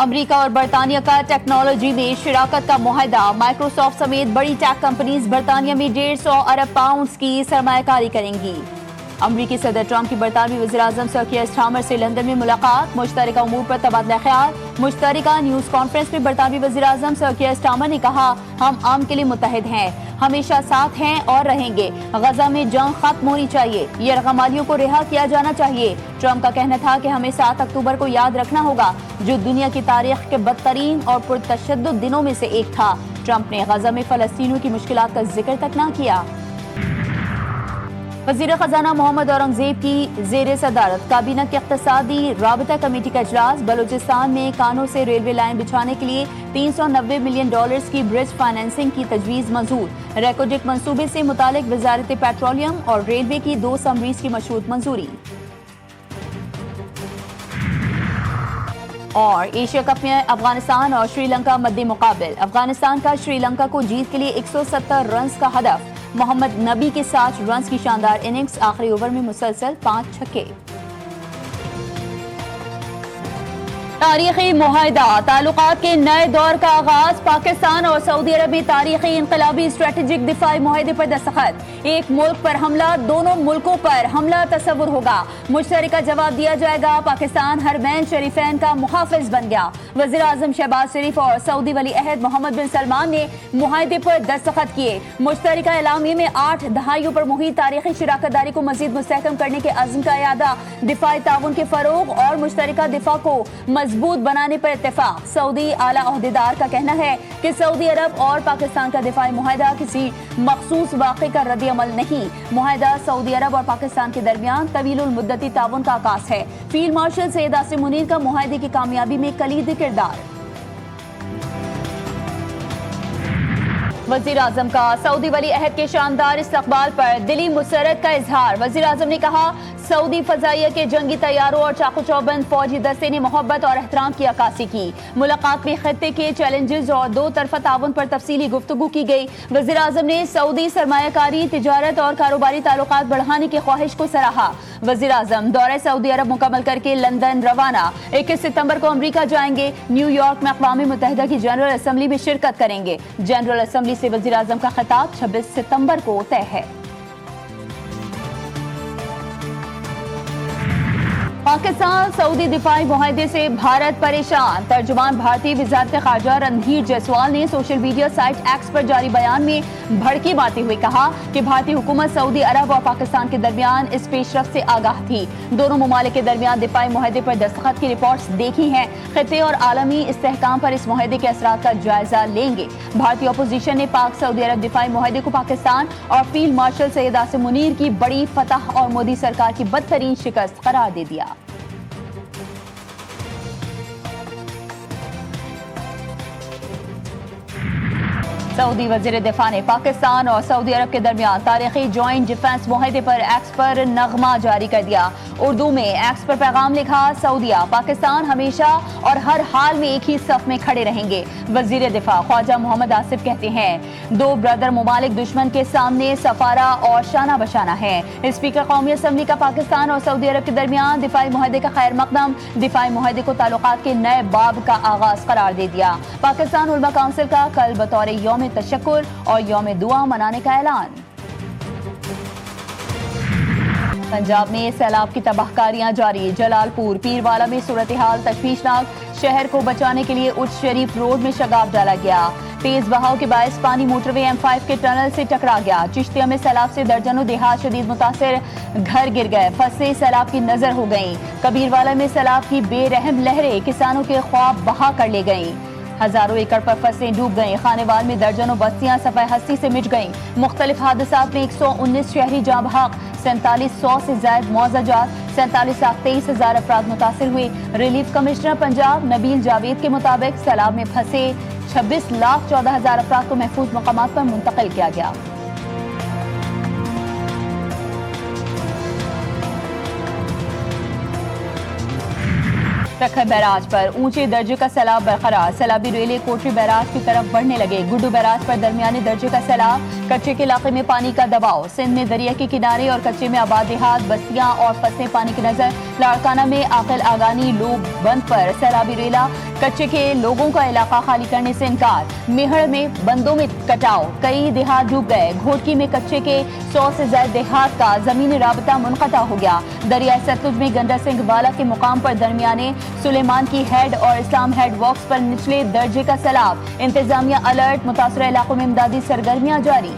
امریکہ اور برطانیہ کا ٹیکنالوجی میں شراکت کا معاہدہ، مائیکروسافٹ سمیت بڑی ٹیک کمپنیز برطانیہ میں 150 ارب پاؤنڈز کی سرمایہ کاری کریں گی۔ امریکی صدر ٹرمپ کی برطانوی وزیراعظم سر کیئر سٹارمر سے لندن میں ملاقات، مشترکہ امور پر تبادلہ خیال۔ مشترکہ نیوز کانفرنس میں برطانوی وزیراعظم سر کیئر سٹارمر نے کہا، ہم عام کے لیے متحد ہیں، ہمیشہ ساتھ ہیں اور رہیں گے۔ غزہ میں جنگ ختم ہونی چاہیے، یرغمالیوں کو رہا کیا جانا چاہیے۔ ٹرمپ کا کہنا تھا کہ ہمیں 7 اکتوبر کو یاد رکھنا ہوگا، جو دنیا کی تاریخ کے بدترین اور پرتشدد دنوں میں سے ایک تھا۔ ٹرمپ نے غزہ میں فلسطینیوں کی مشکلات کا ذکر تک نہ کیا۔ وزیر خزانہ محمد اورنگزیب کی زیر صدارت کابینہ کی اقتصادی رابطہ کمیٹی کا اجلاس۔ بلوچستان میں کانوں سے ریلوے لائن بچھانے کے لیے $390 ملین کی برج فائنینسنگ کی تجویز منظور۔ ریکوڈک منصوبے سے متعلق وزارت پیٹرولیم اور ریلوے کی 2 سمریز کی مشروط منظوری۔ اور ایشیا کپ میں افغانستان اور سری لنکا مد مقابل۔ افغانستان کا سری لنکا کو جیت کے لیے 170 رنز کا ہدف۔ محمد نبی کے 60 رنز کی شاندار اننگز، آخری اوور میں مسلسل 5 چھکے۔ تاریخی معاہدہ، تعلقات کے نئے دور کا آغاز۔ پاکستان اور سعودی عرب میں تاریخی انقلابی اسٹریٹجک دفاعی معاہدے پر دستخط۔ ایک ملک پر حملہ، دونوں ملکوں پر حملہ تصور ہوگا، مشترکہ جواب دیا جائے گا۔ پاکستان حرمین شریفین کا محافظ بن گیا۔ وزیر اعظم شہباز شریف اور سعودی ولی عہد محمد بن سلمان نے معاہدے پر دستخط کیے۔ مشترکہ اعلامیے میں 8 دہائیوں پر محیط تاریخی شراکت داری کو مزید مستحکم کرنے کے عزم کا اعادہ، دفاعی تعاون کے فروغ اور مشترکہ دفاع کو مضبوط بنانے پر اتفاق۔ سعودی اعلیٰ عہدیدار کا کہنا ہے کہ سعودی عرب اور پاکستان کا دفاعی معاہدہ کسی مخصوص واقعے کا رد عمل نہیں۔ معاہدہ سعودی عرب اور پاکستان کے درمیان طویل المدتی تعاون کا عکاس ہے۔ فیلڈ مارشل سید عاصم منیر کا معاہدے کی کامیابی میں کلیدی کردار۔ وزیر اعظم کا سعودی ولی عہد کے شاندار استقبال پر دلی مسرت کا اظہار۔ وزیر اعظم نے کہا، سعودی فضائیہ کے جنگی طیاروں اور چاقو چوبند فوجی دستے نے محبت اور احترام کی عکاسی کی۔ ملاقات میں خطے کے چیلنجز اور 2 طرفہ تعاون پر تفصیلی گفتگو کی گئی۔ وزیر اعظم نے سعودی سرمایہ کاری، تجارت اور کاروباری تعلقات بڑھانے کی خواہش کو سراہا۔ وزیر اعظم دورہ سعودی عرب مکمل کر کے لندن روانہ، 21 ستمبر کو امریکہ جائیں گے۔ نیو یارک میں اقوام متحدہ کی جنرل اسمبلی میں شرکت کریں گے۔ جنرل اسمبلی سے وزیر اعظم کا خطاب 26 ستمبر کو طے ہے۔ پاکستان سعودی دفاعی معاہدے سے بھارت پریشان۔ ترجمان بھارتی وزارت خارجہ رندھیر جیسوال نے سوشل میڈیا سائٹ ایکس پر جاری بیان میں بھڑکی مارتے ہوئے کہا کہ بھارتی حکومت سعودی عرب اور پاکستان کے درمیان اس پیش رفت سے آگاہ تھی۔ دونوں ممالک کے درمیان دفاعی معاہدے پر دستخط کی رپورٹس دیکھی ہیں۔ خطے اور عالمی استحکام پر اس معاہدے کے اثرات کا جائزہ لیں گے۔ بھارتی اپوزیشن نے پاک سعودی عرب دفاعی معاہدے کو پاکستان اور فیلڈ مارشل سید عاصم منیر کی بڑی فتح اور مودی سرکار کی بدترین شکست قرار دے دیا۔ سعودی وزیر دفاع نے پاکستان اور سعودی عرب کے درمیان تاریخی جوائنٹ ڈیفنس معاہدے پر ایکس پر نغمہ جاری کر دیا۔ اردو میں ایکس پر پیغام لکھا، سعودیہ پاکستان ہمیشہ اور ہر حال میں ایک ہی صف میں کھڑے رہیں گے۔ وزیر دفاع خواجہ محمد آصف کہتے ہیں، 2 برادر ممالک دشمن کے سامنے سفارہ اور شانہ بشانہ ہیں۔ اسپیکر قومی اسمبلی کا پاکستان اور سعودی عرب کے درمیان دفاعی معاہدے کا خیر مقدم، دفاعی معاہدے کو تعلقات کے نئے باب کا آغاز قرار دے دیا۔ پاکستان علماء کونسل کا کل بطور یوم تشکر اور یوم دعا منانے کا اعلان۔ پنجاب میں سیلاب کی تباہ کاریاں جاری، جلال پور پیروالا میں صورتحال تشویشناک، شہر کو بچانے کے لیے اچ شریف روڈ میں شگاف ڈالا گیا۔ تیز بہاؤ کے باعث پانی موٹر وے M5 کے ٹنل سے ٹکرا گیا۔ چشتیہ میں سیلاب سے درجنوں دیہات شدید متاثر، گھر گر گئے، فصلیں سیلاب کی نظر ہو گئیں۔ کبیروالا میں سیلاب کی بے رحم لہریں کسانوں کے خواب بہا کر لے گئیں۔ ہزاروں ایکڑ پر فصلیں ڈوب گئیں۔ خانیوال میں درجنوں بستیاں صفحہ ہستی سے مٹ گئیں۔ مختلف حادثات میں 119 شہری جاں بحق، 4700 سے زائد معاوضہ جات، 47,23,000 افراد متاثر ہوئے۔ ریلیف کمشنر پنجاب نبیل جاوید کے مطابق سیلاب میں پھنسے 26,14,000 افراد کو محفوظ مقامات پر منتقل کیا گیا۔ رکھر بیراج پر اونچے درجے کا سیلاب برقرار، سیلابی ریلے کوٹری بیراج کی طرف بڑھنے لگے۔ گڈو بیراج پر درمیانے درجے کا سیلاب، کچے کے علاقے میں پانی کا دباؤ۔ سندھ میں دریا کے کنارے اور کچے میں آباد دیہات، بستیاں اور فصلیں پانی کی نظر۔ لاڑکانہ میں عاقل آگانی لوب بند پر سیلابی ریلا کچے کے لوگوں کا علاقہ خالی کرنے سے انکار. میہڑ میں بندوں میں کٹاؤ, کئی دیہات ڈوب گئے. گھوٹکی میں کچے کے 100 سے زائد دیہات کا زمینی رابطہ منقطع ہو گیا. دریائے ستلج میں گنڈا سنگھ والا کے مقام پر درمیانے سلیمان کی ہیڈ اور اسلام ہیڈ واکس پر نچلے درجے کا سیلاب. انتظامیہ الرٹ, متاثرہ علاقوں میں امدادی سرگرمیاں جاری.